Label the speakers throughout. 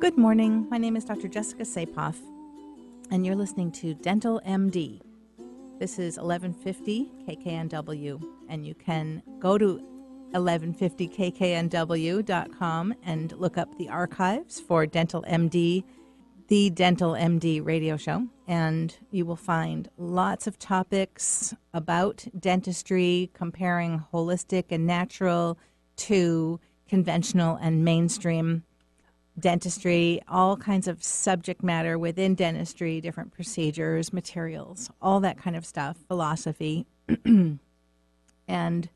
Speaker 1: Good morning. My name is Dr. Jessica Sapoff, and you're listening to Dental MD. This is 1150 KKNW, and you can go to 1150kknw.com and look up the archives for Dental MD, the Dental MD radio show, and you will find lots of topics about dentistry, comparing holistic and natural to conventional and mainstream dentistry, all kinds of subject matter within dentistry, different procedures, materials, all that kind of stuff, philosophy. And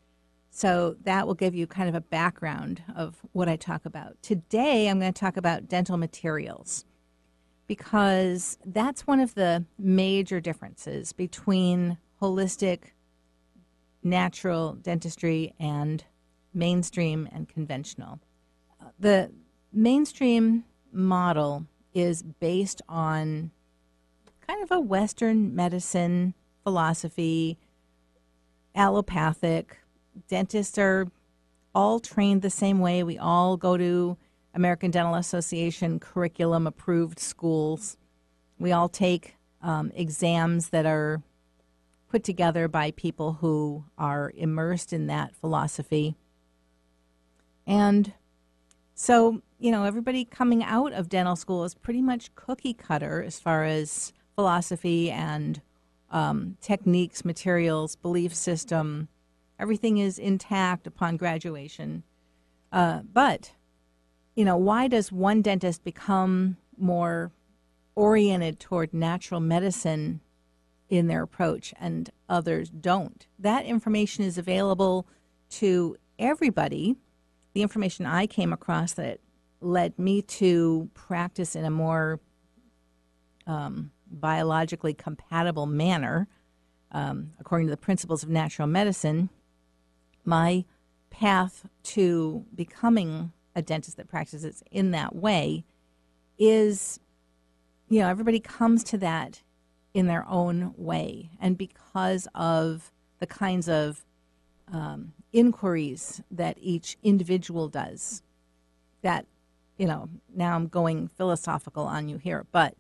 Speaker 1: so that will give you kind of a background of what I talk about. Today, I'm going to talk about dental materials because that's one of the major differences between holistic, natural dentistry and mainstream and conventional. The mainstream model is based on kind of a Western medicine philosophy, allopathic. Dentists are all trained the same way. We all go to American Dental Association curriculum-approved schools. We all take exams that are put together by people who are immersed in that philosophy. And so, everybody coming out of dental school is pretty much cookie cutter as far as philosophy and techniques, materials, belief system. Everything is intact upon graduation. But, why does one dentist become more oriented toward natural medicine in their approach and others don't? That information is available to everybody. The information I came across that led me to practice in a more biologically compatible manner, according to the principles of natural medicine, my path to becoming a dentist that practices in that way is, everybody comes to that in their own way. And because of the kinds of inquiries that each individual does, that, now I'm going philosophical on you here, but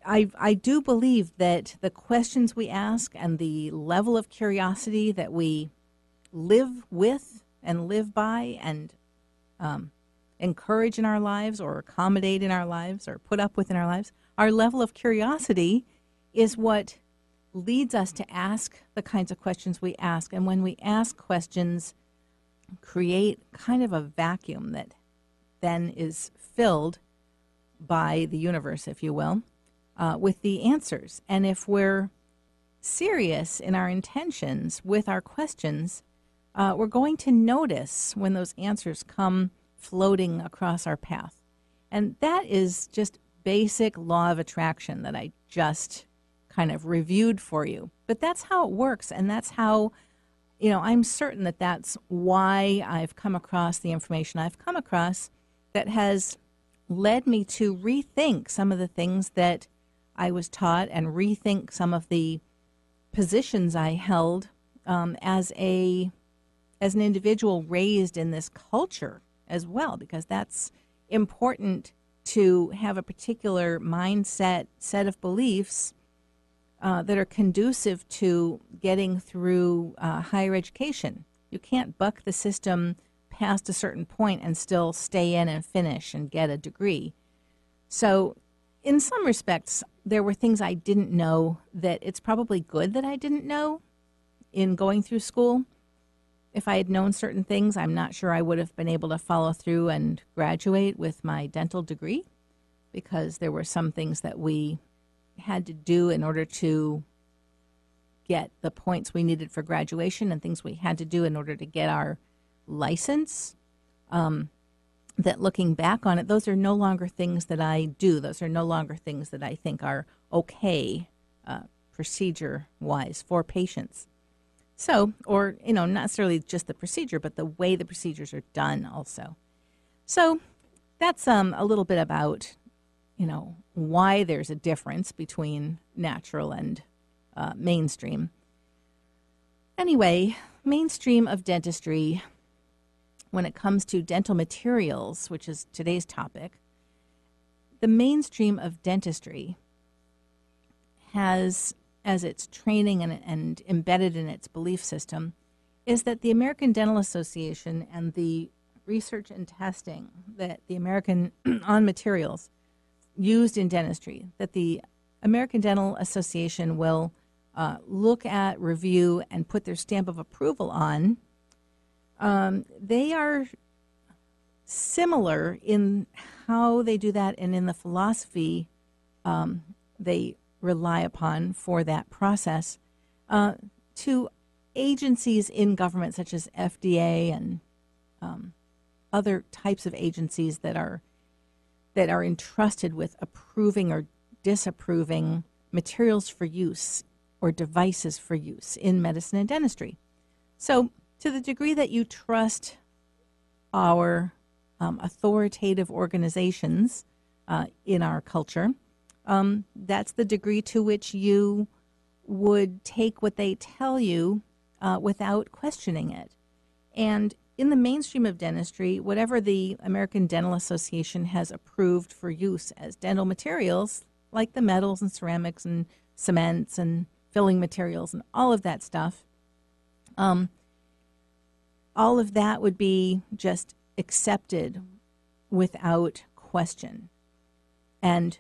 Speaker 1: I do believe that the questions we ask and the level of curiosity that we live with and live by and encourage in our lives or accommodate in our lives or put up with in our lives, our level of curiosity is what leads us to ask the kinds of questions we ask. And when we ask questions, create kind of a vacuum that then is filled by the universe, if you will, with the answers. And if we're serious in our intentions with our questions, we're going to notice when those answers come floating across our path. And that is just basic law of attraction that I just kind of reviewed for you. But that's how it works, and that's how, I'm certain that that's why I've come across the information I've come across that has led me to rethink some of the things that I was taught and rethink some of the positions I held as an individual raised in this culture as well, because that's important to have a particular mindset, set of beliefs that are conducive to getting through higher education. You can't buck the system past a certain point and still stay in and finish and get a degree. So in some respects, there were things I didn't know that it's probably good that I didn't know in going through school. If I had known certain things, I'm not sure I would have been able to follow through and graduate with my dental degree, because there were some things that we had to do in order to get the points we needed for graduation and things we had to do in order to get our license. That looking back on it, those are no longer things that I do. Those are no longer things that I think are okay procedure-wise for patients. So, or, not necessarily just the procedure, but the way the procedures are done also. So that's a little bit about, why there's a difference between natural and mainstream. Anyway, mainstream of dentistry, when it comes to dental materials, which is today's topic, the mainstream of dentistry has, as its training and embedded in its belief system, is that the American Dental Association and the research and testing that the American on materials used in dentistry, that the American Dental Association will look at, review, and put their stamp of approval on, they are similar in how they do that and in the philosophy they rely upon for that process to agencies in government such as FDA and other types of agencies that are entrusted with approving or disapproving materials for use or devices for use in medicine and dentistry. So to the degree that you trust our authoritative organizations in our culture, that's the degree to which you would take what they tell you without questioning it. And in the mainstream of dentistry, whatever the American Dental Association has approved for use as dental materials, like the metals and ceramics and cements and filling materials and all of that stuff, all of that would be just accepted without question. And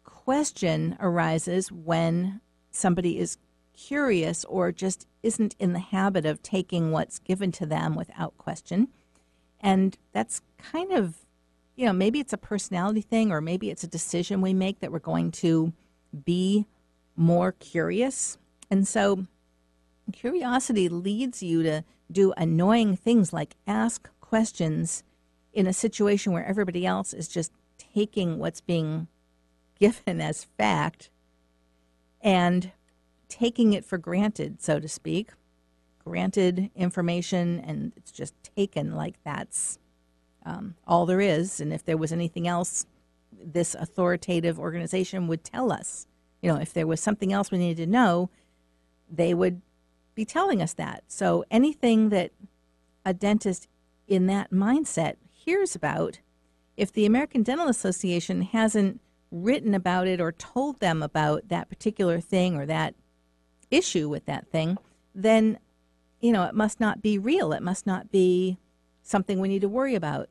Speaker 1: question arises when somebody is curious or just isn't in the habit of taking what's given to them without question. And that's kind of, maybe it's a personality thing, or maybe it's a decision we make that we're going to be more curious. And so curiosity leads you to do annoying things like ask questions in a situation where everybody else is just taking what's being given as fact and taking it for granted, so to speak, granted information, and it's just taken like that's all there is. And if there was anything else, this authoritative organization would tell us. If there was something else we needed to know, they would be telling us that. So anything that a dentist in that mindset hears about, if the American Dental Association hasn't written about it or told them about that particular thing or that issue with that thing, then, it must not be real. It must not be something we need to worry about.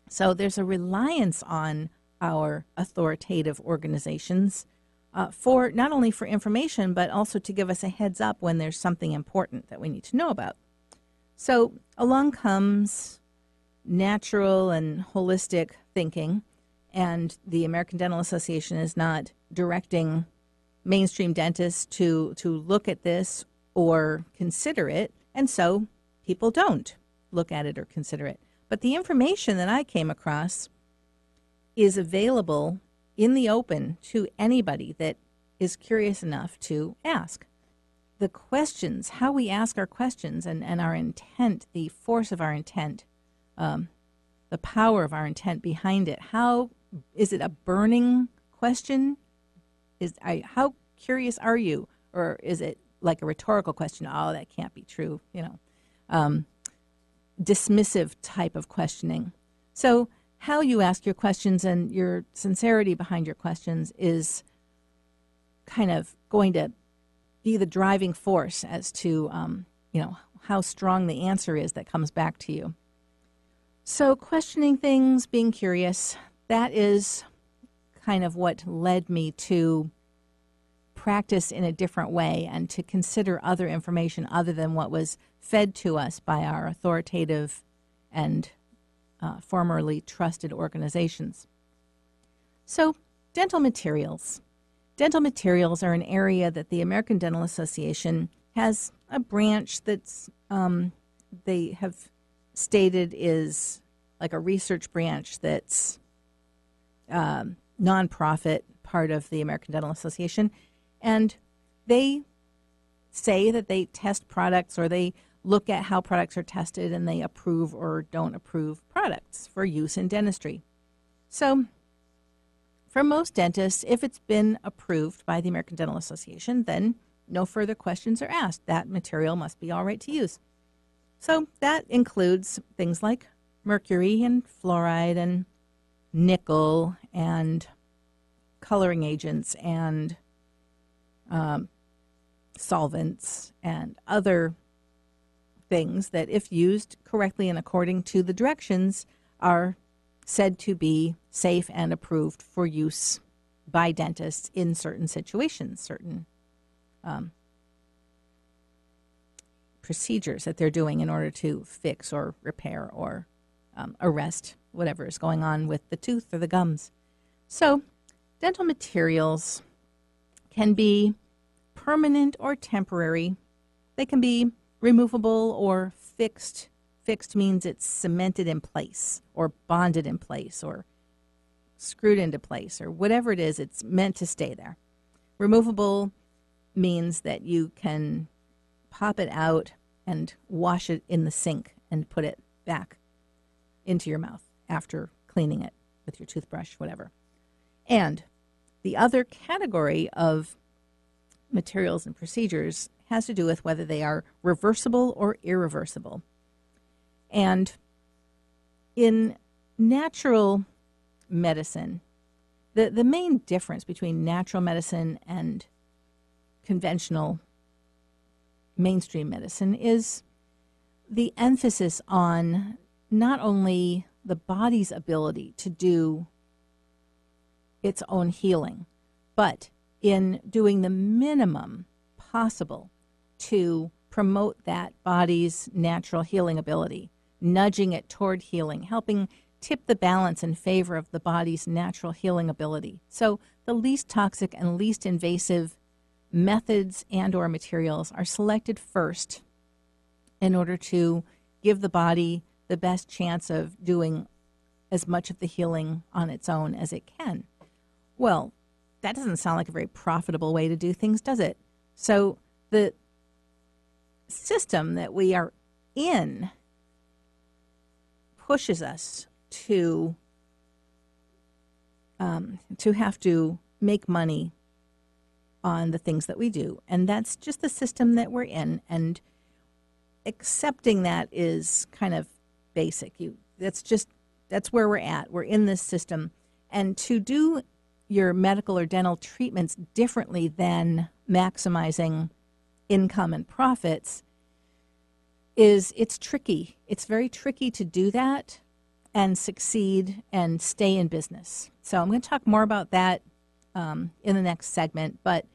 Speaker 1: So there's a reliance on our authoritative organizations for not only for information, but also to give us a heads up when there's something important that we need to know about. So along comes natural and holistic thinking, and the American Dental Association is not directing mainstream dentists to look at this or consider it, and so people don't look at it or consider it. But the information that I came across is available in the open to anybody that is curious enough to ask. The questions, how we ask our questions and our intent, the force of our intent, the power of our intent behind it. How is it a burning question? How curious are you? Or is it like a rhetorical question? Oh, that can't be true. Dismissive type of questioning. So how you ask your questions and your sincerity behind your questions is kind of going to be the driving force as to, how strong the answer is that comes back to you. So questioning things, being curious, that is kind of what led me to practice in a different way and to consider other information other than what was fed to us by our authoritative and formerly trusted organizations. So, dental materials. Dental materials are an area that the American Dental Association has a branch that's they have stated is like a research branch that's nonprofit part of the American Dental Association. And they say that they test products or they look at how products are tested and they approve or don't approve products for use in dentistry. So for most dentists, if it's been approved by the American Dental Association, then no further questions are asked. That material must be all right to use. So that includes things like mercury and fluoride and nickel and coloring agents and solvents and other things that, if used correctly and according to the directions, are said to be safe and approved for use by dentists in certain situations, certain procedures that they're doing in order to fix or repair or arrest whatever is going on with the tooth or the gums. So dental materials can be permanent or temporary. They can be removable or fixed. Fixed means it's cemented in place or bonded in place or screwed into place or whatever it is, it's meant to stay there. Removable means that you can pop it out and wash it in the sink and put it back into your mouth after cleaning it with your toothbrush, whatever. And the other category of materials and procedures has to do with whether they are reversible or irreversible. And in natural medicine, the main difference between natural medicine and conventional mainstream medicine is the emphasis on not only the body's ability to do its own healing, but in doing the minimum possible to promote that body's natural healing ability, nudging it toward healing, helping tip the balance in favor of the body's natural healing ability. So the least toxic and least invasive methods and or materials are selected first in order to give the body the best chance of doing as much of the healing on its own as it can. Well, that doesn't sound like a very profitable way to do things, does it? So the system that we are in pushes us to have to make money on the things that we do. And that's just the system that we're in. And accepting that is kind of basic. That's where we're at. We're in this system. And to do your medical or dental treatments differently than maximizing income and profits it's tricky. It's very tricky to do that and succeed and stay in business. So I'm going to talk more about that in the next segment. But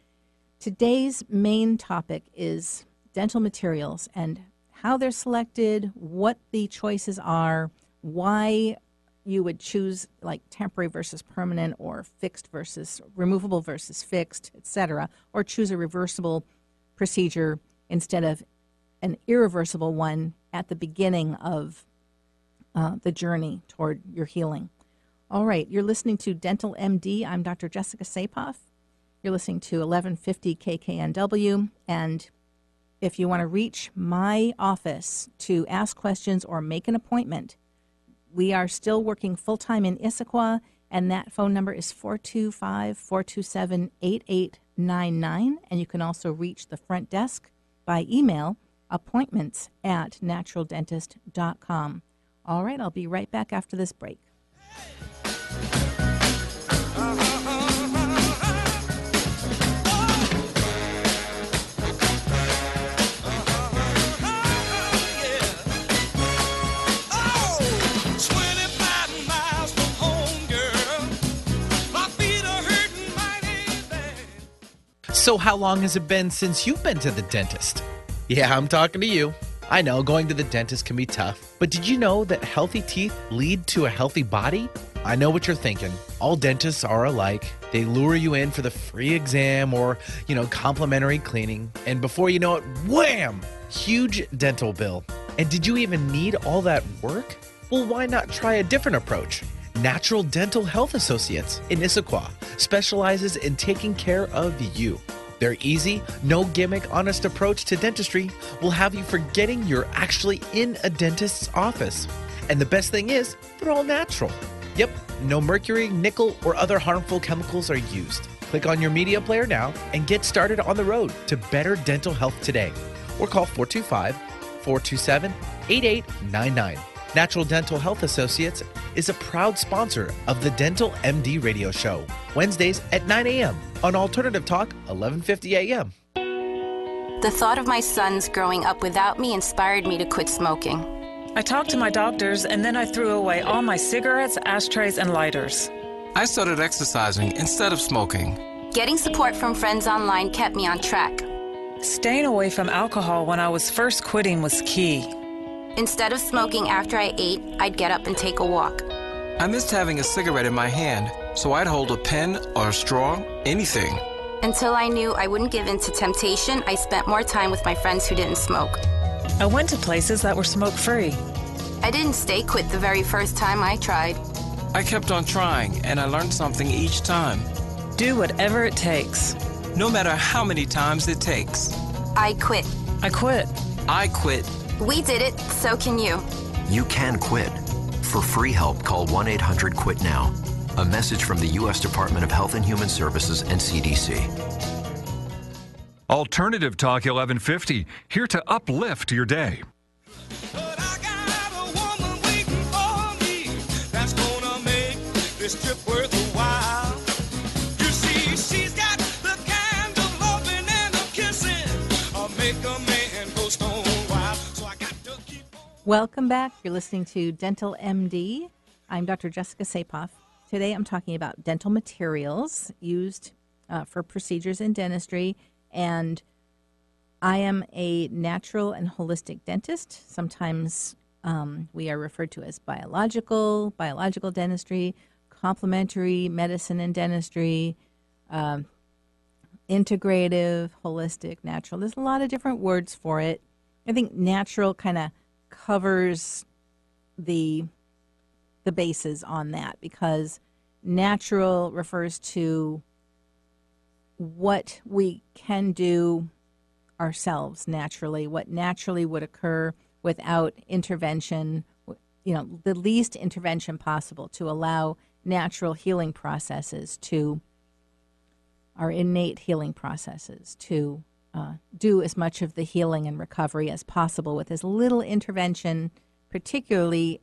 Speaker 1: today's main topic is dental materials and how they're selected, what the choices are, why you would choose like temporary versus permanent or fixed versus removable versus fixed, etc., or choose a reversible procedure instead of an irreversible one at the beginning of the journey toward your healing. All right, you're listening to Dental MD. I'm Dr. Jessica Sapoff. You're listening to 1150 KKNW, and if you want to reach my office to ask questions or make an appointment, we are still working full-time in Issaquah, and that phone number is 425-427-8899, and you can also reach the front desk by email, appointments@naturaldentist.com. All right, I'll be right back after this break.
Speaker 2: So how long has it been since you've been to the dentist? Yeah, I'm talking to you. I know going to the dentist can be tough, but did you know that healthy teeth lead to a healthy body? I know what you're thinking. All dentists are alike. They lure you in for the free exam or, complimentary cleaning. And before you know it, wham! Huge dental bill. And did you even need all that work? Well, why not try a different approach? Natural Dental Health Associates in Issaquah specializes in taking care of you. Their easy, no gimmick, honest approach to dentistry will have you forgetting you're actually in a dentist's office. And the best thing is, they're all natural. Yep, no mercury, nickel, or other harmful chemicals are used. Click on your media player now and get started on the road to better dental health today. Or call 425-427-8899. Natural Dental Health Associates is a proud sponsor of the Dental MD radio show, Wednesdays at 9 a.m. on Alternative Talk, 1150 a.m.
Speaker 3: The thought of my sons growing up without me inspired me to quit smoking.
Speaker 4: I talked to my doctors, and then I threw away all my cigarettes, ashtrays, and lighters.
Speaker 5: I started exercising instead of smoking.
Speaker 3: Getting support from friends online kept me on track.
Speaker 4: Staying away from alcohol when I was first quitting was key.
Speaker 3: Instead of smoking after I ate, I'd get up and take a walk.
Speaker 5: I missed having a cigarette in my hand, so I'd hold a pen or a straw, anything.
Speaker 3: Until I knew I wouldn't give in to temptation, I spent more time with my friends who didn't smoke.
Speaker 4: I went to places that were smoke-free.
Speaker 3: I didn't stay quit the very first time I tried.
Speaker 5: I kept on trying, and I learned something each time.
Speaker 4: Do whatever it takes.
Speaker 5: No matter how many times it takes.
Speaker 3: I quit.
Speaker 4: I quit.
Speaker 5: I quit.
Speaker 3: We did it, so can you.
Speaker 6: You can quit. For free help, call 1-800-QUIT-NOW. A message from the U.S. Department of Health and Human Services and CDC.
Speaker 7: Alternative Talk 1150, here to uplift your day.
Speaker 8: But I got a woman waiting for me that's gonna make this trip worth a while. You see, she's got the kind of loving and of kissing make a man go stone wild. So I got to keep on.
Speaker 1: Welcome back. You're listening to Dental MD. I'm Dr. Jessica Sapoff. Today I'm talking about dental materials used for procedures in dentistry, and I am a natural and holistic dentist. Sometimes we are referred to as biological dentistry, complementary medicine and dentistry, integrative, holistic, natural. There's a lot of different words for it. I think natural kind of covers the bases on that, because natural refers to what we can do ourselves naturally, what naturally would occur without intervention, the least intervention possible to allow natural healing processes, to our innate healing processes, to do as much of the healing and recovery as possible with as little intervention, particularly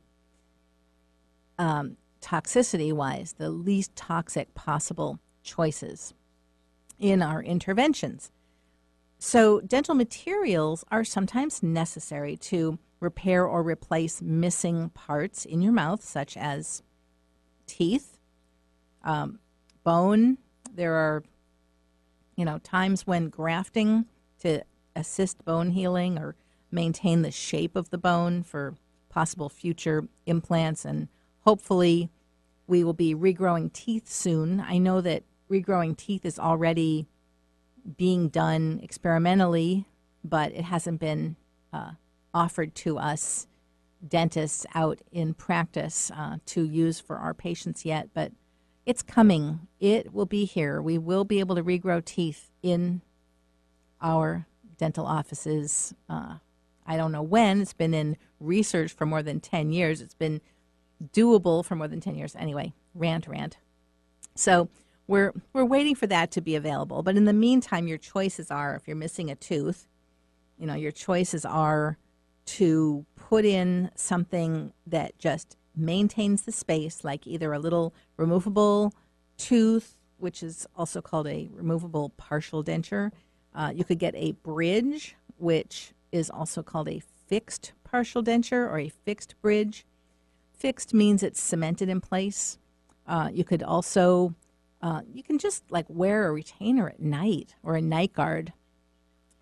Speaker 1: toxicity-wise, the least toxic possible choices in our interventions. So dental materials are sometimes necessary to repair or replace missing parts in your mouth, such as teeth, bone. There are, times when grafting to assist bone healing or maintain the shape of the bone for possible future implants, and hopefully we will be regrowing teeth soon. I know that regrowing teeth is already being done experimentally, but it hasn't been offered to us dentists out in practice to use for our patients yet, but it's coming. It will be here. We will be able to regrow teeth in our dental offices. I don't know when. It's been in research for more than 10 years. It's been doable for more than 10 years. Anyway, rant. So we're waiting for that to be available. But in the meantime, your choices are, if you're missing a tooth, your choices are to put in something that just maintains the space, like either a little removable tooth, which is also called a removable partial denture. You could get a bridge, which is also called a fixed partial denture or a fixed bridge. Fixed means it's cemented in place. You could also, you can just like wear a retainer at night or a night guard,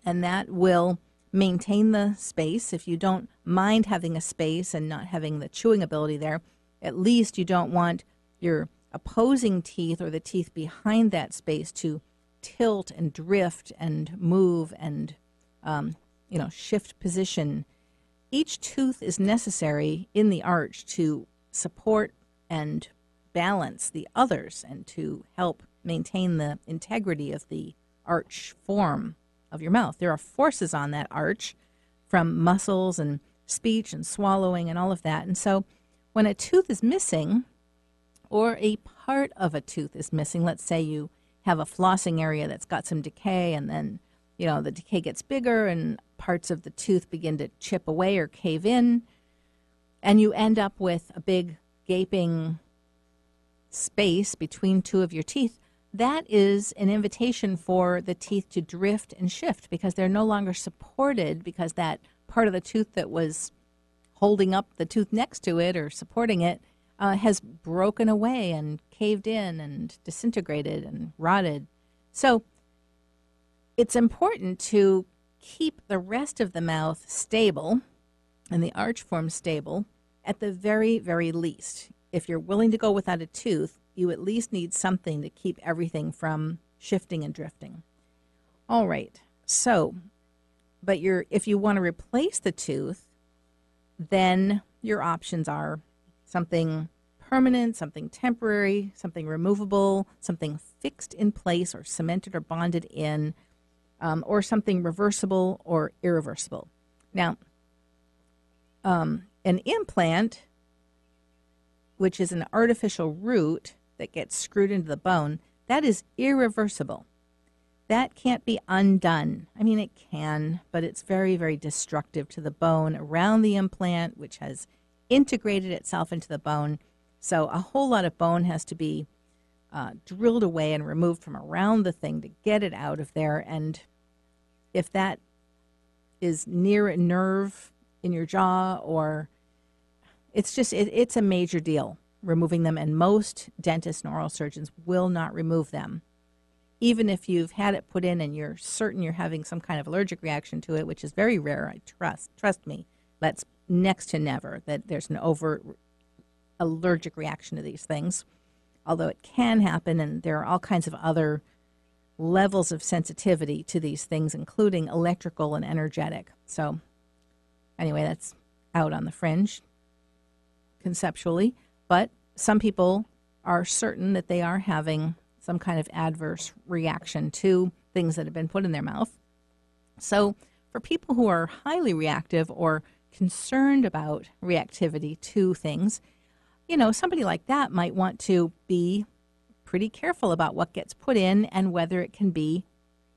Speaker 1: and that will maintain the space. If you don't mind having a space and not having the chewing ability there, at least you don't want your opposing teeth or the teeth behind that space to tilt and drift and move and, shift position. Each tooth is necessary in the arch to support and balance the others and to help maintain the integrity of the arch form of your mouth. There are forces on that arch from muscles and speech and swallowing and all of that. And so when a tooth is missing or a part of a tooth is missing, let's say you have a flossing area that's got some decay, and then, the decay gets bigger and parts of the tooth begin to chip away or cave in. and you end up with a big gaping space between two of your teeth, that is an invitation for the teeth to drift and shift because they're no longer supported because that part of the tooth that was holding up the tooth next to it or supporting it has broken away and caved in and disintegrated and rotted. So it's important to keep the rest of the mouth stable and the arch form stable at the very, very least. If you're willing to go without a tooth, you at least need something to keep everything from shifting and drifting. All right. So, but if you want to replace the tooth, then your options are something permanent, something temporary, something removable, something fixed in place or cemented or bonded in, or something reversible or irreversible. Now, an implant, which is an artificial root that gets screwed into the bone, that is irreversible. That can't be undone. I mean, it can, but it's very, very destructive to the bone around the implant, which has integrated itself into the bone. So a whole lot of bone has to be drilled away and removed from around the thing to get it out of there. And if that is near a nerve in your jaw, or it's just, it's a major deal removing them. And most dentists and oral surgeons will not remove them. Even if you've had it put in and you're certain you're having some kind of allergic reaction to it, which is very rare, trust me, that's next to never that there's an overt allergic reaction to these things, although it can happen, and there are all kinds of other levels of sensitivity to these things, including electrical and energetic. So anyway, that's out on the fringe conceptually, but some people are certain that they are having some kind of adverse reaction to things that have been put in their mouth. So for people who are highly reactive or concerned about reactivity to things, you know, somebody like that might want to be pretty careful about what gets put in and whether it can be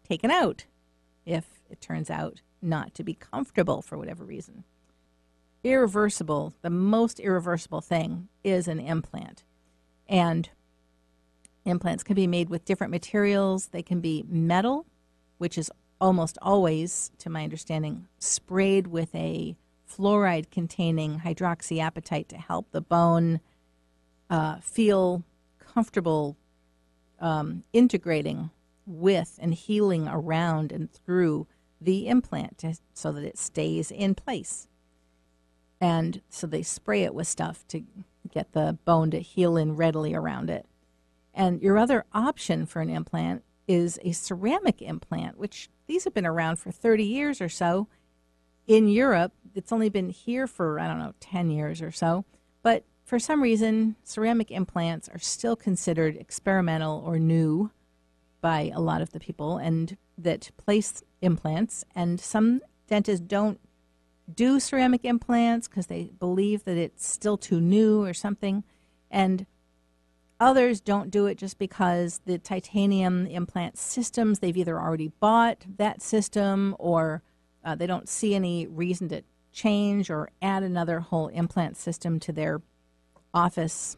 Speaker 1: taken out if it turns out not to be comfortable for whatever reason. Irreversible, the most irreversible thing is an implant. And implants can be made with different materials. They can be metal, which is almost always, to my understanding, sprayed with a fluoride-containing hydroxyapatite to help the bone feel comfortable integrating with and healing around and through the implant so that it stays in place. And so they spray it with stuff to get the bone to heal in readily around it. And your other option for an implant is a ceramic implant, which these have been around for 30 years or so. In Europe, it's only been here for, 10 years or so. But for some reason, ceramic implants are still considered experimental or new by a lot of the people and that place implants. And some dentists don't do ceramic implants because they believe that it's still too new or something. And others don't do it just because the titanium implant systems, they've either already bought that system or they don't see any reason to change or add another whole implant system to their office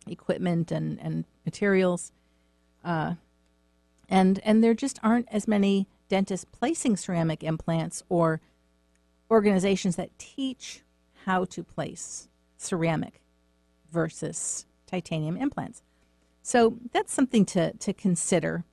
Speaker 1: equipment and materials. And there just aren't as many dentists placing ceramic implants or organizations that teach how to place ceramic versus titanium implants. So that's something to consider.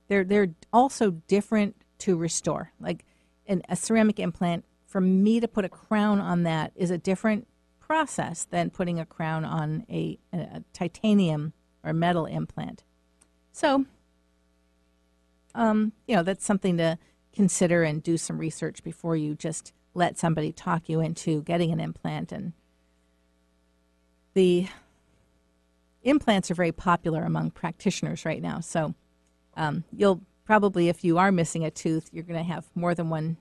Speaker 1: They're also different to restore. Like a ceramic implant, for me to put a crown on that is a different process than putting a crown on a titanium or metal implant. So, that's something to consider and do some research before you just let somebody talk you into getting an implant. And the implants are very popular among practitioners right now. So you'll probably, if you are missing a tooth, you're going to have more than one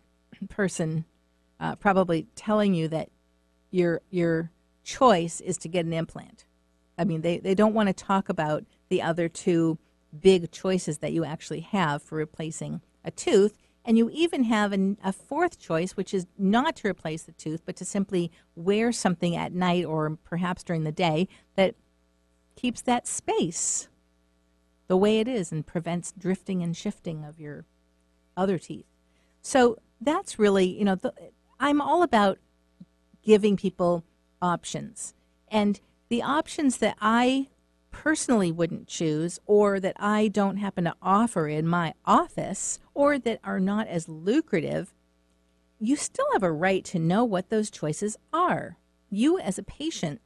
Speaker 1: person probably telling you that your choice is to get an implant. I mean, they don't want to talk about the other two big choices that you actually have for replacing a tooth. And you even have a fourth choice, which is not to replace the tooth, but to simply wear something at night or perhaps during the day that keeps that space the way it is and prevents drifting and shifting of your other teeth. So that's really, I'm all about giving people options. And the options that I personally wouldn't choose, or that I don't happen to offer in my office, or that are not as lucrative, you still have a right to know what those choices are. You as a patient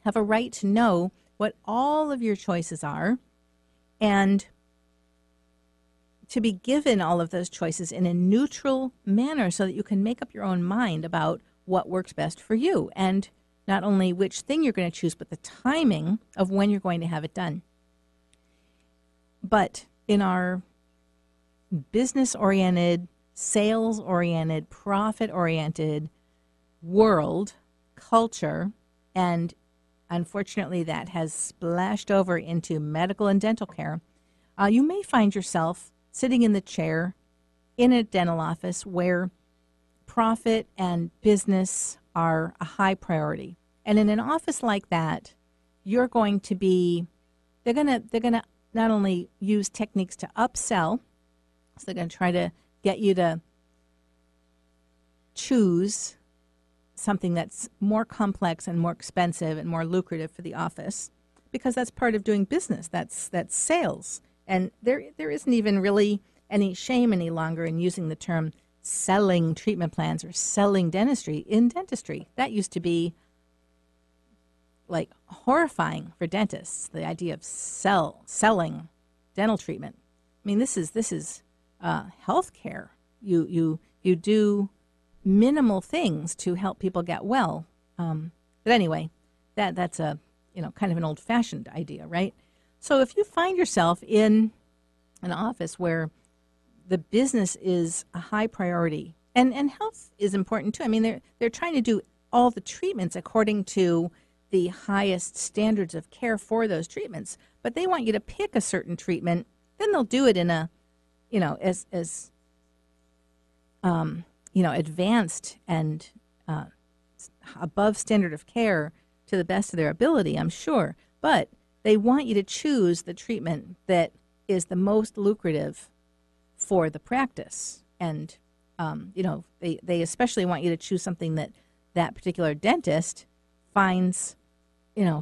Speaker 1: have a right to know what all of your choices are, and to be given all of those choices in a neutral manner so that you can make up your own mind about what works best for you, and not only which thing you're going to choose, but the timing of when you're going to have it done. But in our business-oriented, sales-oriented, profit-oriented world, culture, and unfortunately that has splashed over into medical and dental care, you may find yourself sitting in the chair in a dental office where profit and business are a high priority. And in an office like that, you're going to be, they're going to not only use techniques to upsell, so they're going to try to get you to choose something that's more complex and more expensive and more lucrative for the office, because that's part of doing business. That's sales. And there isn't even really any shame any longer in using the term selling treatment plans or selling dentistry in dentistry. That used to be like horrifying for dentists, the idea of selling dental treatment. I mean, this is health care. You do minimal things to help people get well. But anyway, that's a kind of an old-fashioned idea, right? So if you find yourself in an office where the business is a high priority, and health is important too. I mean, they're trying to do all the treatments according to the highest standards of care for those treatments, but they want you to pick a certain treatment. Then they'll do it in a, as advanced and above standard of care to the best of their ability, I'm sure. But they want you to choose the treatment that is the most lucrative for the practice. And, they especially want you to choose something that particular dentist finds,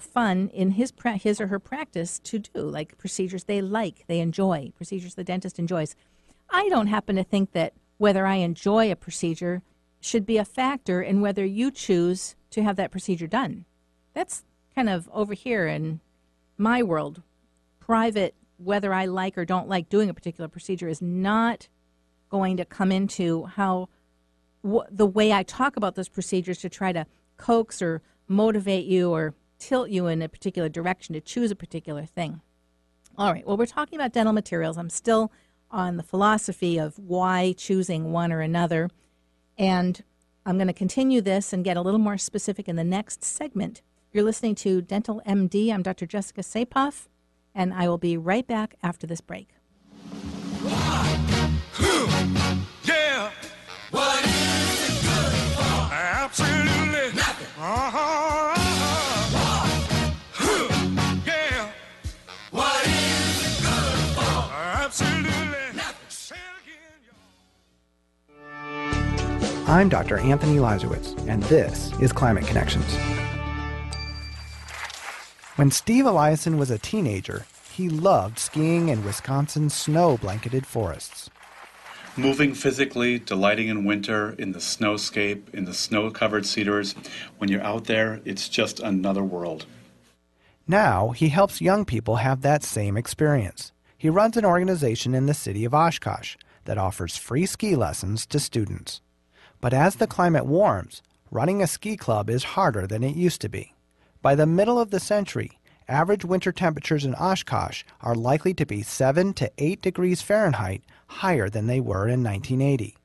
Speaker 1: fun in his or her practice to do, like procedures they enjoy, procedures the dentist enjoys. I don't happen to think that whether I enjoy a procedure should be a factor in whether you choose to have that procedure done. That's kind of over here in my world. Private, whether I like or don't like doing a particular procedure is not going to come into how the way I talk about those procedures to try to coax or motivate you or tilt you in a particular direction to choose a particular thing. All right, well, we're talking about dental materials. I'm still on the philosophy of why choosing one or another, and I'm going to continue this and get a little more specific in the next segment. You're listening to Dental MD. I'm Dr. Jessica Sapoff, and I will be right back after this break.
Speaker 8: Yeah. What is it good for? Absolutely nothing. Yeah. What is it good for? Absolutely nothing. Say it again, y'all.
Speaker 9: I'm Dr. Anthony Lazowitz, and this is Climate Connections. When Steve Eliason was a teenager, he loved skiing in Wisconsin's snow-blanketed forests.
Speaker 10: Moving physically, delighting in winter, in the snowscape, in the snow-covered cedars. When you're out there, it's just another world.
Speaker 9: Now, he helps young people have that same experience. He runs an organization in the city of Oshkosh that offers free ski lessons to students. But as the climate warms, running a ski club is harder than it used to be. By the middle of the century, average winter temperatures in Oshkosh are likely to be 7 to 8 degrees Fahrenheit higher than they were in 1980.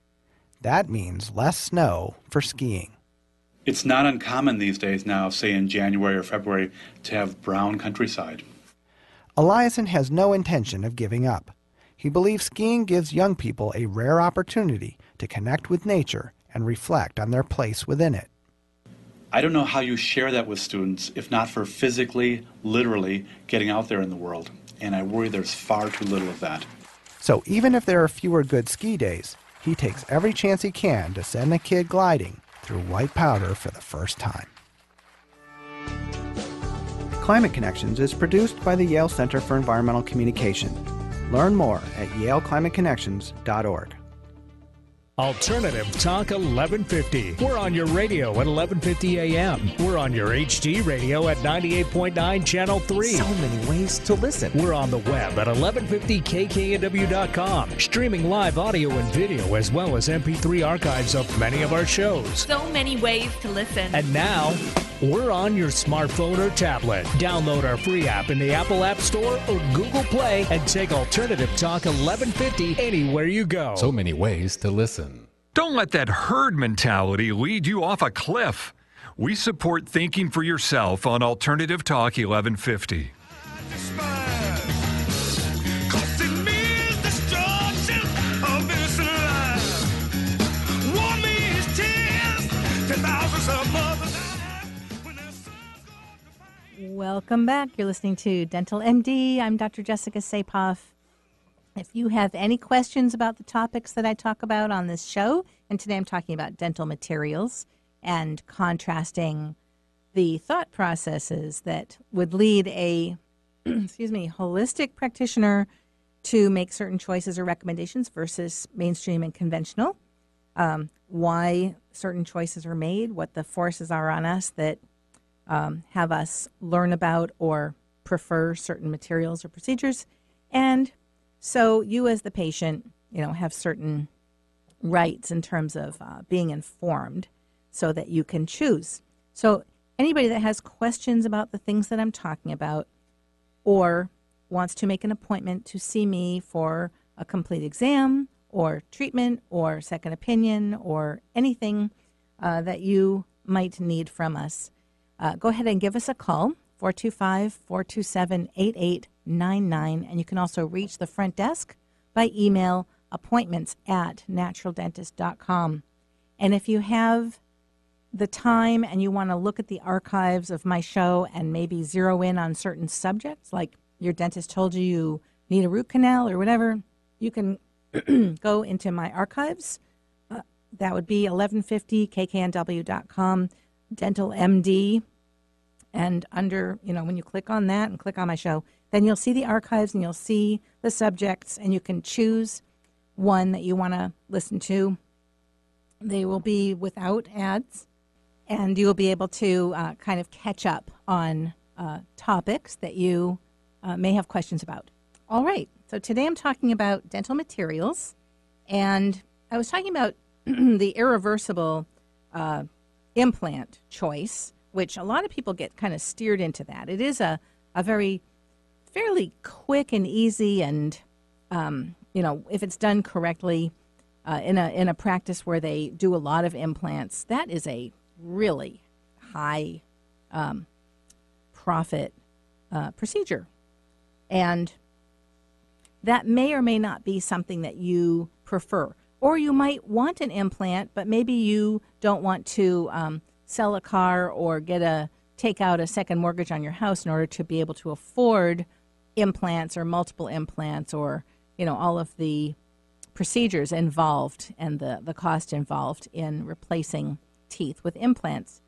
Speaker 9: That means less snow for skiing.
Speaker 10: It's not uncommon these days now, say in January or February, to have brown countryside.
Speaker 9: Eliason has no intention of giving up. He believes skiing gives young people a rare opportunity to connect with nature and reflect on their place within it.
Speaker 10: I don't know how you share that with students if not for physically, literally getting out there in the world. And I worry there's far too little of that.
Speaker 9: So even if there are fewer good ski days, he takes every chance he can to send a kid gliding through white powder for the first time. Climate Connections is produced by the Yale Center for Environmental Communication. Learn more at yaleclimateconnections.org.
Speaker 11: Alternative Talk 1150. We're on your radio at 1150 a.m. We're on your HD radio at 98.9 Channel 3.
Speaker 12: So many ways to listen.
Speaker 11: We're on the web at 1150kknw.com, streaming live audio and video as well as MP3 archives of many of our shows.
Speaker 13: So many ways to listen.
Speaker 11: And now, we're on your smartphone or tablet. Download our free app in the Apple App Store or Google Play and take Alternative Talk 1150 anywhere you go.
Speaker 12: So many ways to listen.
Speaker 7: Don't let that herd mentality lead you off a cliff. We support thinking for yourself on Alternative Talk 1150.
Speaker 1: Welcome back. You're listening to Dental MD. I'm Dr. Jessica Sapoff. If you have any questions about the topics that I talk about on this show, and today I'm talking about dental materials and contrasting the thought processes that would lead a holistic practitioner to make certain choices or recommendations versus mainstream and conventional, why certain choices are made, what the forces are on us that have us learn about or prefer certain materials or procedures, and so you as the patient, have certain rights in terms of being informed so that you can choose. So anybody that has questions about the things that I'm talking about or wants to make an appointment to see me for a complete exam or treatment or second opinion or anything that you might need from us, go ahead and give us a call, 425-427-8899, and you can also reach the front desk by email, appointments@naturaldentist.com. And if you have the time and you want to look at the archives of my show and maybe zero in on certain subjects, like your dentist told you you need a root canal or whatever, you can go into my archives. That would be 1150kknw.com, Dental MD. And under, when you click on that and click on my show, then you'll see the archives and you'll see the subjects and you can choose one that you want to listen to. They will be without ads and you will be able to kind of catch up on topics that you may have questions about. All right. So today I'm talking about dental materials, and I was talking about the irreversible implant choice, which a lot of people get kind of steered into that. It is a very fairly quick and easy, and if it's done correctly in a practice where they do a lot of implants, that is a really high profit procedure, and that may or may not be something that you prefer. Or you might want an implant, but maybe you don't want to sell a car or take out a second mortgage on your house in order to be able to afford implants or multiple implants or, all of the procedures involved and the cost involved in replacing teeth with implants.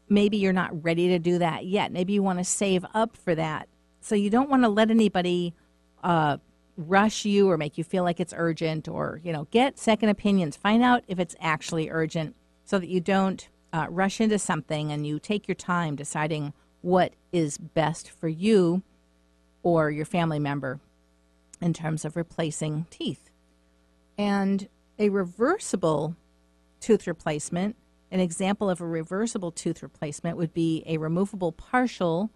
Speaker 1: Maybe you're not ready to do that yet. Maybe you want to save up for that. So you don't want to let anybody rush you or make you feel like it's urgent, or, get second opinions. Find out if it's actually urgent so that you don't rush into something and you take your time deciding what is best for you or your family member in terms of replacing teeth. And a reversible tooth replacement, an example of a reversible tooth replacement would be a removable partial,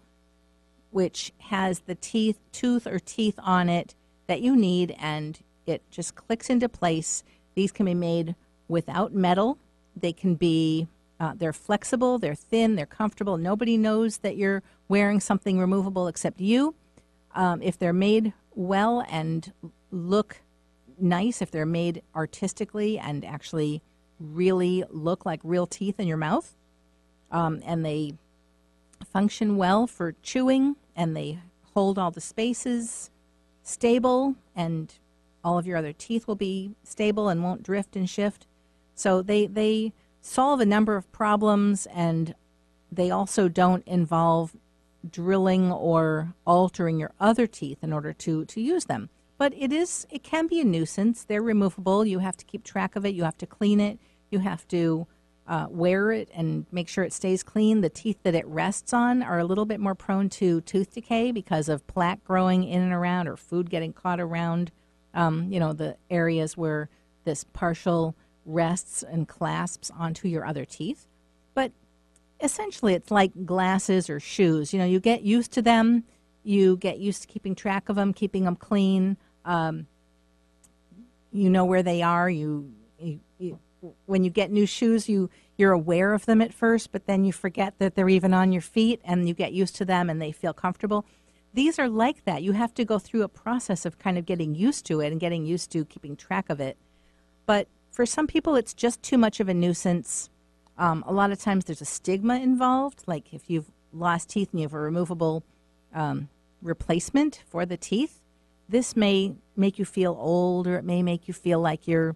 Speaker 1: which has the tooth or teeth on it that you need, and it just clicks into place. These can be made without metal. They can be, they're flexible, they're thin, they're comfortable. Nobody knows that you're wearing something removable except you. If they're made well and look nice, if they're made artistically and actually really look like real teeth in your mouth, and they function well for chewing, and they hold all the spaces stable, and all of your other teeth will be stable and won't drift and shift. So they solve a number of problems, and they also don't involve drilling or altering your other teeth in order to use them. But it can be a nuisance. They're removable. You have to keep track of it. You have to clean it. You have to wear it and make sure it stays clean. The teeth that it rests on are a little bit more prone to tooth decay because of plaque growing in and around, or food getting caught around, the areas where this partial rests and clasps onto your other teeth. But essentially, it's like glasses or shoes. You get used to them. You get used to keeping track of them, keeping them clean. You know where they are. You when you get new shoes, you're aware of them at first, but then you forget that they're even on your feet, and you get used to them, and they feel comfortable. These are like that. You have to go through a process of kind of getting used to it and getting used to keeping track of it. But for some people, it's just too much of a nuisance. A lot of times there's a stigma involved, like if you've lost teeth and you have a removable replacement for the teeth, this may make you feel old, or it may make you feel like your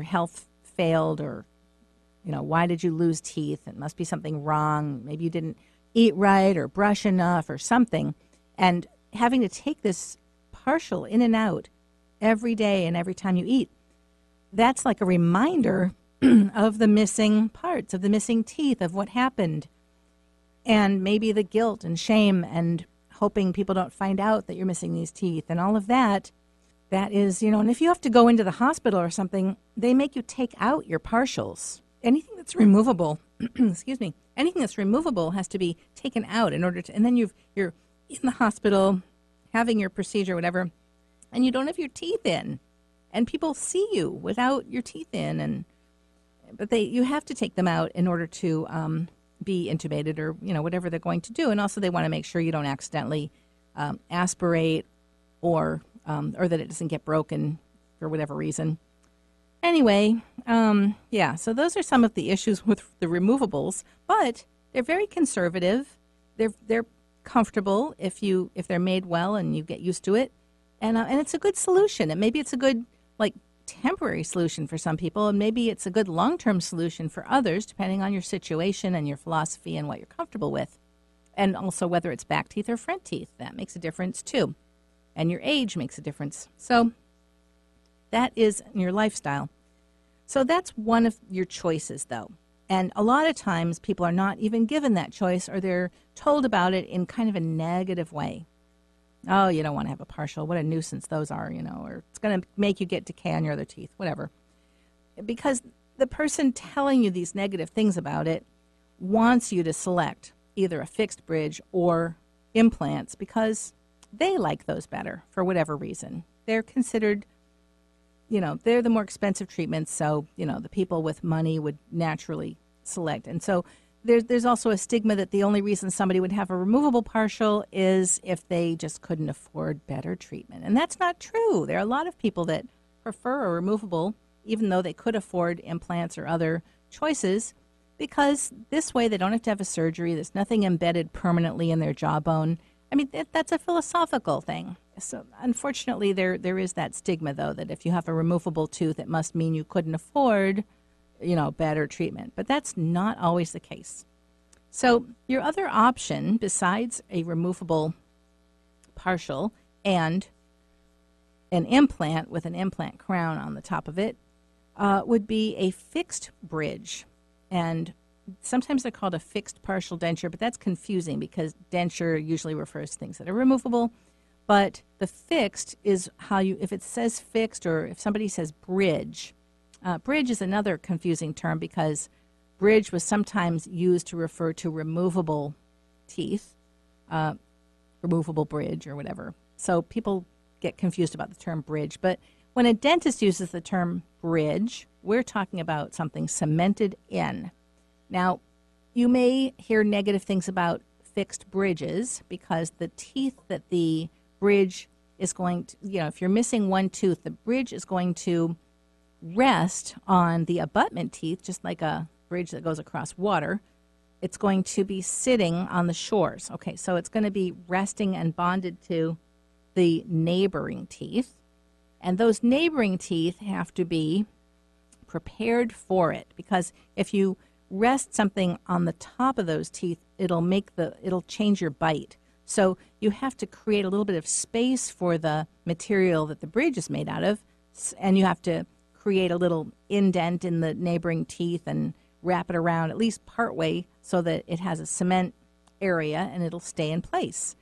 Speaker 1: health failed, or, why did you lose teeth? It must be something wrong. Maybe you didn't eat right or brush enough or something. And having to take this partial in and out every day and every time you eat, that's like a reminder of the missing parts, of the missing teeth, of what happened. And maybe the guilt and shame and hoping people don't find out that you're missing these teeth and all of that. That is, and if you have to go into the hospital or something, they make you take out your partials. Anything that's removable, excuse me, anything that's removable has to be taken out in order to, and then you're in the hospital having your procedure or whatever, and you don't have your teeth in, and people see you without your teeth in, but you have to take them out in order to be intubated, or whatever they're going to do. And also they want to make sure you don't accidentally aspirate or that it doesn't get broken for whatever reason. Anyway, so those are some of the issues with the removables, but they're very conservative. They're comfortable if they're made well and you get used to it, and it's a good solution. And maybe it's a good temporary solution for some people, and maybe it's a good long-term solution for others, depending on your situation and your philosophy and what you're comfortable with, and also whether it's back teeth or front teeth. That makes a difference too, and your age makes a difference. So that is your lifestyle. So that's one of your choices, though. And a lot of times people are not even given that choice, or they're told about it in kind of a negative way. Oh, you don't want to have a partial. What a nuisance those are, or it's going to make you get decay on your other teeth, whatever. Because the person telling you these negative things about it wants you to select either a fixed bridge or implants because they like those better for whatever reason. They're considered, they're the more expensive treatments, so, the people with money would naturally select. And so there's also a stigma that the only reason somebody would have a removable partial is if they just couldn't afford better treatment. And that's not true. There are a lot of people that prefer a removable, even though they could afford implants or other choices, because this way they don't have to have a surgery. There's nothing embedded permanently in their jawbone. I mean, that's a philosophical thing. So unfortunately, there is that stigma, though, that if you have a removable tooth, it must mean you couldn't afford better treatment. But that's not always the case. So your other option, besides a removable partial and an implant with an implant crown on the top of it, would be a fixed bridge. And sometimes they're called a fixed partial denture, but that's confusing because denture usually refers to things that are removable. But the fixed is how if it says fixed, or if somebody says bridge, bridge is another confusing term because bridge was sometimes used to refer to removable teeth, removable bridge or whatever. So people get confused about the term bridge. But when a dentist uses the term bridge, we're talking about something cemented in. Now, you may hear negative things about fixed bridges because the teeth that the bridge is going to, if you're missing one tooth, the bridge is going to rest on the abutment teeth, just like a bridge that goes across water. It's going to be sitting on the shores. Okay, so it's going to be resting and bonded to the neighboring teeth. And those neighboring teeth have to be prepared for it, because if you rest something on the top of those teeth, it'll change your bite. So you have to create a little bit of space for the material that the bridge is made out of, and you have to create a little indent in the neighboring teeth and wrap it around at least partway so that it has a cement area and it'll stay in place.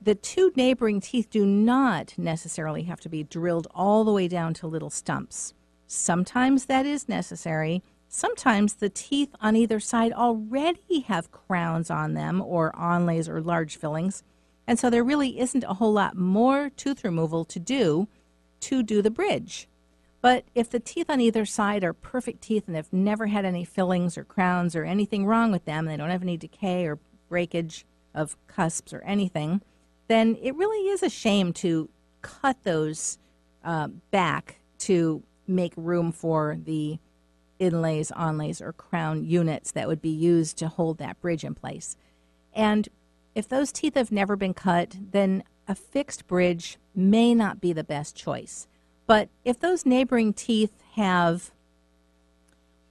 Speaker 1: The two neighboring teeth do not necessarily have to be drilled all the way down to little stumps. Sometimes that is necessary. Sometimes the teeth on either side already have crowns on them or onlays or large fillings, and so there really isn't a whole lot more tooth removal to do the bridge. But if the teeth on either side are perfect teeth and have never had any fillings or crowns or anything wrong with them, they don't have any decay or breakage of cusps or anything, then it really is a shame to cut those back to make room for the inlays, onlays, or crown units that would be used to hold that bridge in place. And if those teeth have never been cut, then a fixed bridge may not be the best choice. But if those neighboring teeth have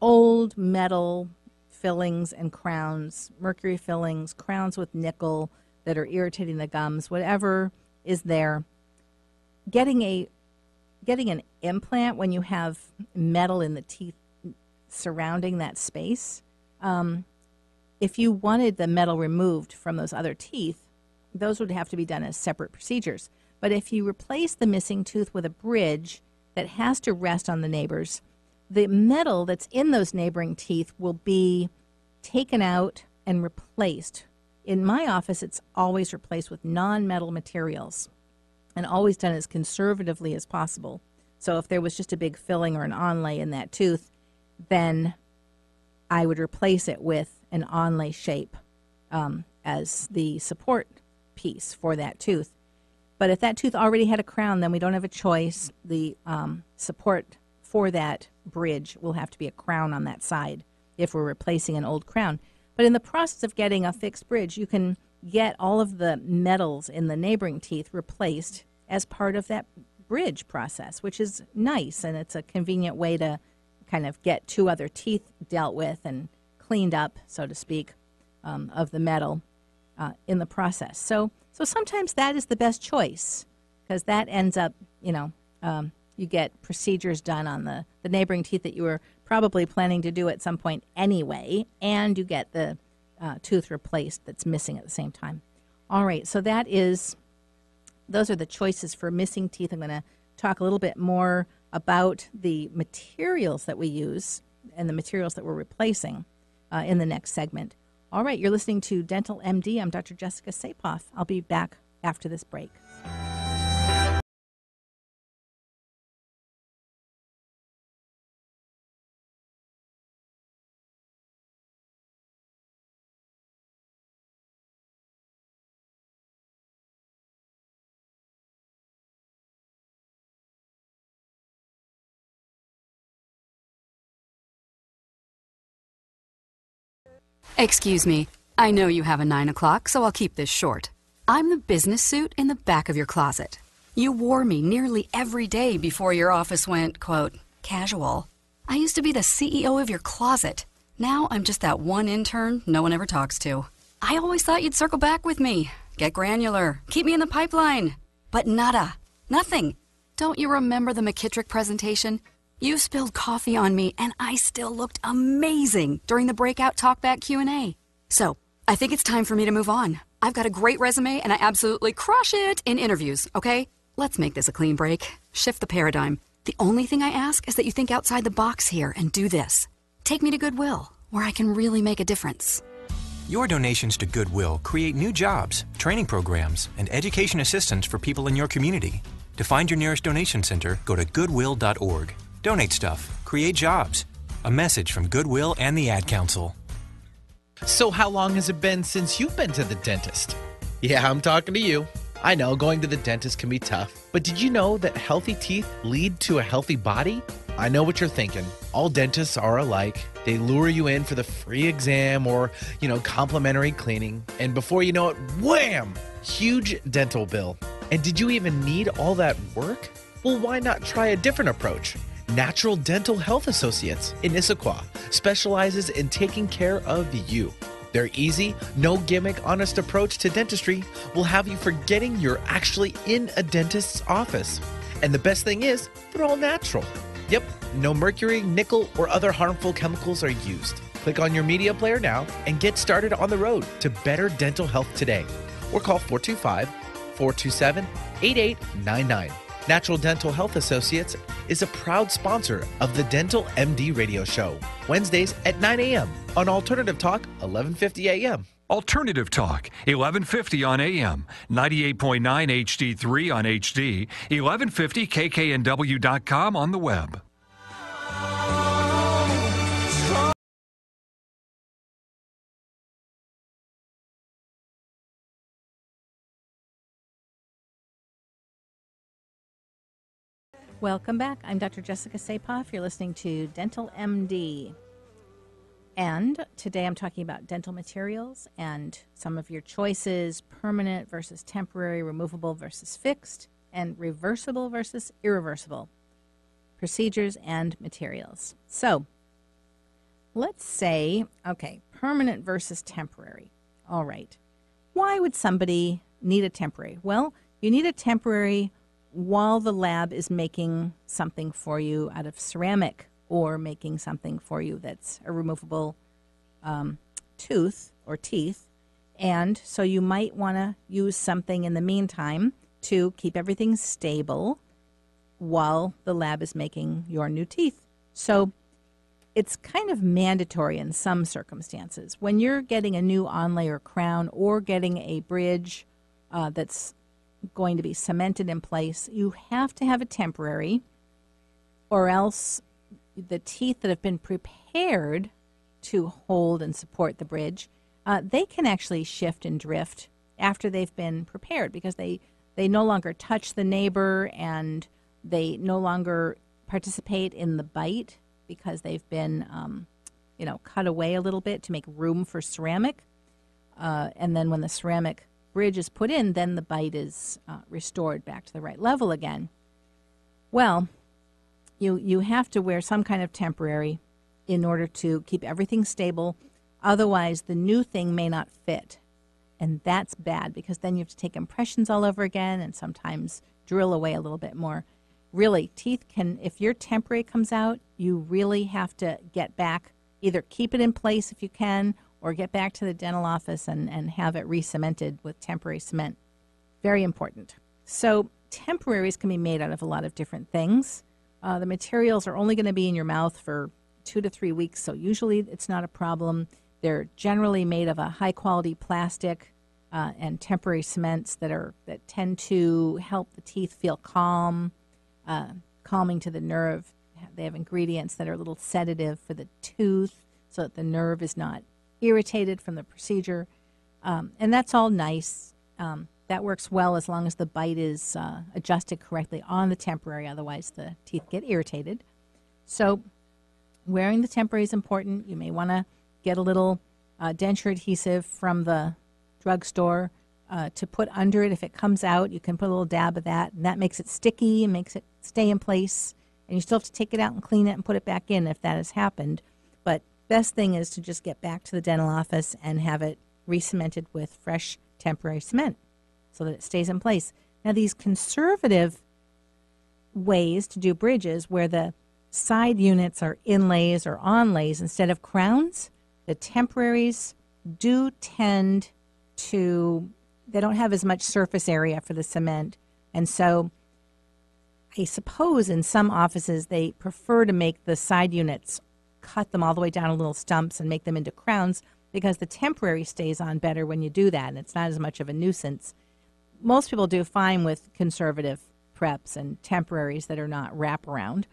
Speaker 1: old metal fillings and crowns, mercury fillings, crowns with nickel that are irritating the gums, whatever is there, getting an implant when you have metal in the teeth surrounding that space, if you wanted the metal removed from those other teeth, those would have to be done as separate procedures. But if you replace the missing tooth with a bridge that has to rest on the neighbors, the metal that's in those neighboring teeth will be taken out and replaced. In my office, it's always replaced with non-metal materials and always done as conservatively as possible. So if there was just a big filling or an onlay in that tooth, then I would replace it with an onlay shape as the support piece for that tooth. But if that tooth already had a crown, then we don't have a choice. The support for that bridge will have to be a crown on that side if we're replacing an old crown. But in the process of getting a fixed bridge, you can get all of the metals in the neighboring teeth replaced as part of that bridge process, which is nice, and it's a convenient way to kind of get two other teeth dealt with and cleaned up, so to speak, of the metal in the process. So sometimes that is the best choice, because that ends up, you get procedures done on the neighboring teeth that you were probably planning to do at some point anyway, and you get the tooth replaced that's missing at the same time. All right, so those are the choices for missing teeth. I'm going to talk a little bit more about the materials that we use and the materials that we're replacing in the next segment. All right, you're listening to Dental MD. I'm Dr. Jessica Sapoff. I'll be back after this break.
Speaker 14: Excuse me. I know you have a 9 o'clock, so I'll keep this short. I'm the business suit in the back of your closet. You wore me nearly every day before your office went, quote, casual. I used to be the CEO of your closet. Now I'm just that one intern no one ever talks to. I always thought you'd circle back with me, get granular, keep me in the pipeline. But nada. Nothing. Don't you remember the McKittrick presentation? You spilled coffee on me, and I still looked amazing during the breakout talkback Q&A. So, I think it's time for me to move on. I've got a great resume, and I absolutely crush it in interviews, okay? Let's make this a clean break. Shift the paradigm. The only thing I ask is that you think outside the box here and do this. Take me to Goodwill, where I can really make a difference.
Speaker 5: Your donations to Goodwill create new jobs, training programs, and education assistance for people in your community. To find your nearest donation center, go to goodwill.org. Donate stuff. Create jobs. A message from Goodwill and the Ad Council.
Speaker 2: So how long has it been since you've been to the dentist? Yeah, I'm talking to you. I know going to the dentist can be tough, but did you know that healthy teeth lead to a healthy body? I know what you're thinking. All dentists are alike. They lure you in for the free exam or, complimentary cleaning. And before you know it, wham! Huge dental bill. And did you even need all that work? Well, why not try a different approach? Natural Dental Health Associates in Issaquah specializes in taking care of you. Their easy, no gimmick, honest approach to dentistry will have you forgetting you're actually in a dentist's office. And the best thing is, they're all natural. Yep, no mercury, nickel, or other harmful chemicals are used. Click on your media player now and get started on the road to better dental health today. Or call 425-427-8899. Natural Dental Health Associates is a proud sponsor of the Dental MD radio show, Wednesdays at 9 a.m. on Alternative Talk, 1150 a.m.
Speaker 7: Alternative Talk, 1150 on AM, 98.9 HD3 on HD, 1150 kknw.com on the web.
Speaker 1: Welcome back. I'm Dr. Jessica Sapoff. You're listening to Dental MD. And today I'm talking about dental materials and some of your choices, permanent versus temporary, removable versus fixed, and reversible versus irreversible procedures and materials. So let's say, permanent versus temporary. All right. Why would somebody need a temporary? Well, you need a temporary while the lab is making something for you out of ceramic or making something for you that's a removable tooth or teeth. And so you might want to use something in the meantime to keep everything stable while the lab is making your new teeth. So it's kind of mandatory in some circumstances. When you're getting a new onlay or crown or getting a bridge that's going to be cemented in place, you have to have a temporary, or else the teeth that have been prepared to hold and support the bridge, they can actually shift and drift after they've been prepared because they no longer touch the neighbor and they no longer participate in the bite because they've been cut away a little bit to make room for ceramic. And then when the ceramic bridge is put in, then the bite is restored back to the right level again. Well, you have to wear some kind of temporary in order to keep everything stable. Otherwise, the new thing may not fit. And that's bad because then you have to take impressions all over again and sometimes drill away a little bit more. Really, teeth can, if your temporary comes out, you really have to get back, either keep it in place if you can, or get back to the dental office and have it re-cemented with temporary cement. Very important. So temporaries can be made out of a lot of different things. The materials are only going to be in your mouth for 2 to 3 weeks, so usually it's not a problem. They're generally made of a high-quality plastic and temporary cements that tend to help the teeth feel calm, calming to the nerve. They have ingredients that are a little sedative for the tooth so that the nerve is not irritated from the procedure. And that's all nice. That works well as long as the bite is adjusted correctly on the temporary. Otherwise, the teeth get irritated. So wearing the temporary is important. You may want to get a little denture adhesive from the drugstore to put under it. If it comes out, you can put a little dab of that, and that makes it sticky and makes it stay in place. And you still have to take it out and clean it and put it back in if that has happened. But best thing is to just get back to the dental office and have it re-cemented with fresh temporary cement so that it stays in place. Now, these conservative ways to do bridges where the side units are inlays or onlays instead of crowns, the temporaries do tend to, they don't have as much surface area for the cement. And so I suppose in some offices they prefer to make the side units, cut them all the way down to little stumps and make them into crowns because the temporary stays on better when you do that, and it's not as much of a nuisance. Most people do fine with conservative preps and temporaries that are not wraparound,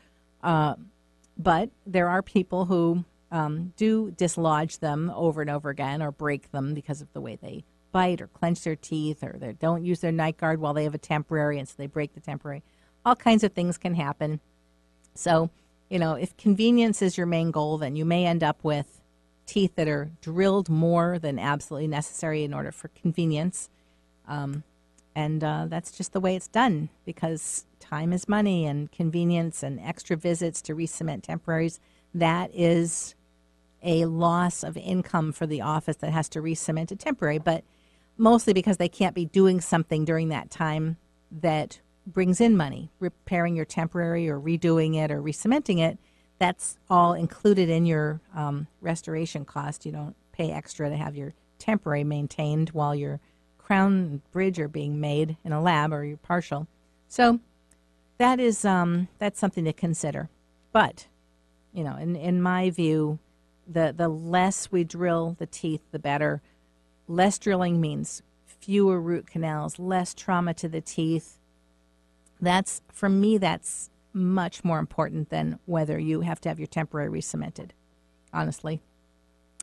Speaker 1: but there are people who do dislodge them over and over again or break them because of the way they bite or clench their teeth, or they don't use their night guard while they have a temporary, and so they break the temporary. All kinds of things can happen. So, if convenience is your main goal, then you may end up with teeth that are drilled more than absolutely necessary in order for convenience. And that's just the way it's done, because time is money, and convenience and extra visits to re-cement temporaries, that is a loss of income for the office that has to re-cement a temporary, but mostly because they can't be doing something during that time that brings in money. Repairing your temporary or redoing it or re-cementing it, that's all included in your restoration cost. You don't pay extra to have your temporary maintained while your crown and bridge are being made in a lab, or you're partial. So that is that's something to consider. But, in my view, the less we drill the teeth, the better. Less drilling means fewer root canals, less trauma to the teeth. For me, that's much more important than whether you have to have your temporary re-cemented, honestly.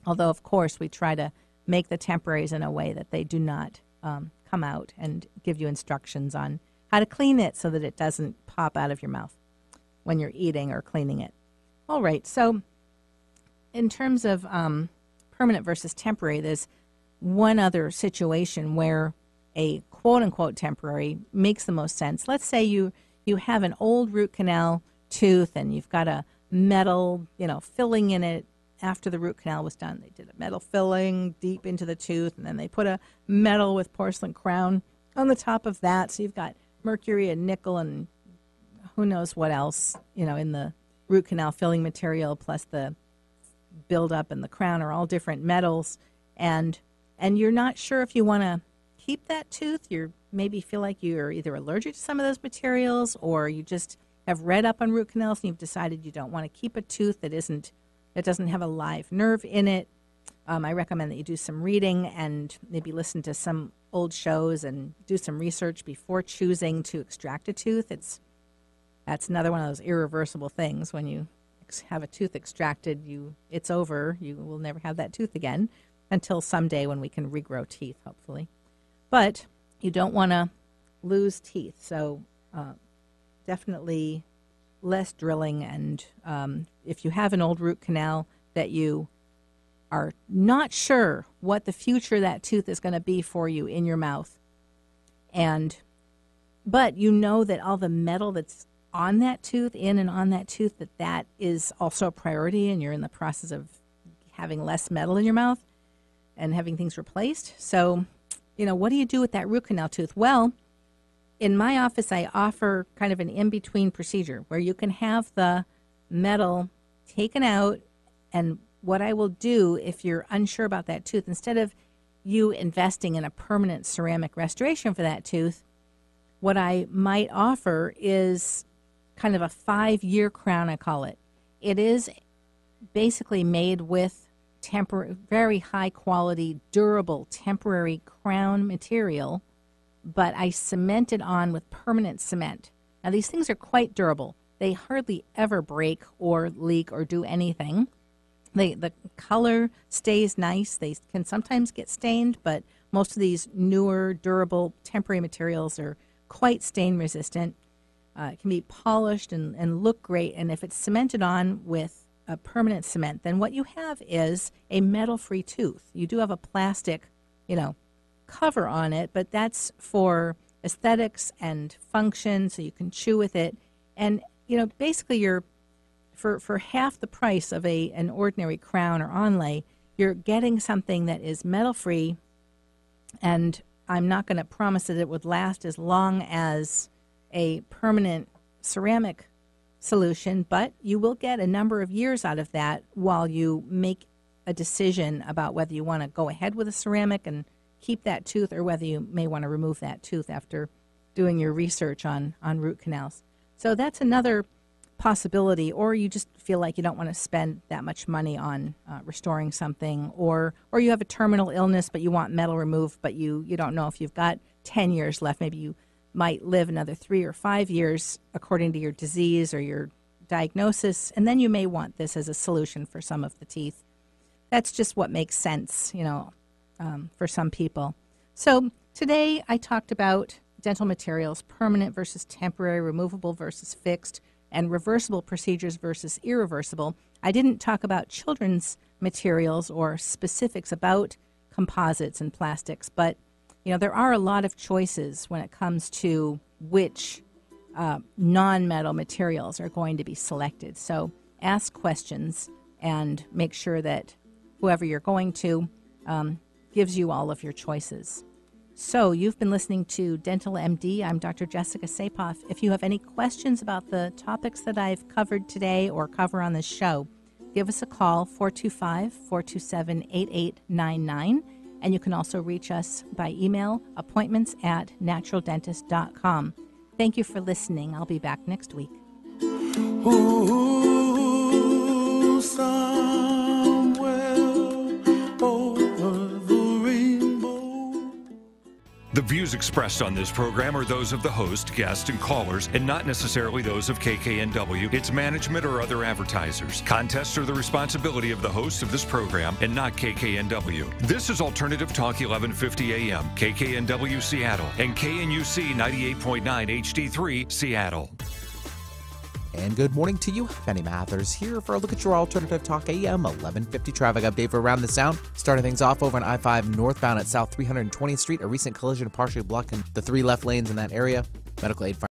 Speaker 1: Although, of course, we try to make the temporaries in a way that they do not come out, and give you instructions on how to clean it so that it doesn't pop out of your mouth when you're eating or cleaning it. All right, so in terms of permanent versus temporary, there's one other situation where a quote-unquote temporary makes the most sense. Let's say you have an old root canal tooth, and you've got a metal, filling in it. After the root canal was done, they did a metal filling deep into the tooth, and then they put a metal with porcelain crown on the top of that. So you've got mercury and nickel and who knows what else, in the root canal filling material, plus the buildup and the crown are all different metals. And you're not sure if you want to keep that tooth. You maybe feel like you're either allergic to some of those materials, or you just have read up on root canals and you've decided you don't want to keep a tooth that doesn't have a live nerve in it. I recommend that you do some reading and maybe listen to some old shows and do some research before choosing to extract a tooth. That's another one of those irreversible things. When you have a tooth extracted, it's over. You will never have that tooth again until someday when we can regrow teeth, hopefully. But you don't want to lose teeth, so definitely less drilling. And if you have an old root canal that you are not sure what the future of that tooth is going to be for you in your mouth, but you know that all the metal that's on that tooth, in and on that tooth, that is also a priority, and you're in the process of having less metal in your mouth and having things replaced. So, what do you do with that root canal tooth? Well, in my office, I offer kind of an in-between procedure where you can have the metal taken out, and what I will do if you're unsure about that tooth, instead of you investing in a permanent ceramic restoration for that tooth, what I might offer is kind of a 5-year crown, I call it. It is basically made with very high quality, durable, temporary crown material, but I cement it on with permanent cement. Now, these things are quite durable. They hardly ever break or leak or do anything. The color stays nice. They can sometimes get stained, but most of these newer, durable, temporary materials are quite stain resistant. It can be polished and look great. And if it's cemented on with a permanent cement, then what you have is a metal-free tooth. You do have a plastic, cover on it, but that's for aesthetics and function, so you can chew with it. And, basically you're, for half the price of an ordinary crown or onlay, you're getting something that is metal-free, and I'm not going to promise that it would last as long as a permanent ceramic solution, but you will get a number of years out of that while you make a decision about whether you want to go ahead with a ceramic and keep that tooth, or whether you may want to remove that tooth after doing your research on root canals. So that's another possibility. Or you just feel like you don't want to spend that much money on restoring something, or you have a terminal illness but you want metal removed, but you don't know if you've got 10 years left. Maybe you might live another 3 or 5 years according to your disease or your diagnosis, and then you may want this as a solution for some of the teeth. That's just what makes sense, for some people. So today I talked about dental materials, permanent versus temporary, removable versus fixed, and reversible procedures versus irreversible. I didn't talk about children's materials or specifics about composites and plastics, but there are a lot of choices when it comes to which non-metal materials are going to be selected. So ask questions and make sure that whoever you're going to gives you all of your choices. So you've been listening to Dental MD. I'm Dr. Jessica Sapoff. If you have any questions about the topics that I've covered today or cover on this show, give us a call, 425-427-8899. And you can also reach us by email, appointments@naturaldentist.com. Thank you for listening. I'll be back next week.
Speaker 8: Ooh, somewhere over the rainbow.
Speaker 7: The views expressed on this program are those of the host, guests, and callers, and not necessarily those of KKNW, its management, or other advertisers. Contests are the responsibility of the host of this program and not KKNW. This is Alternative Talk 1150 AM, KKNW Seattle, and KNUC 98.9 HD3 Seattle.
Speaker 12: And good morning to you. Benny Mathers here for a look at your Alternative Talk AM 1150 traffic update for Around the Sound. Starting things off over on I-5 northbound at South 320th Street. A recent collision partially blocking the 3 left lanes in that area. Medical aid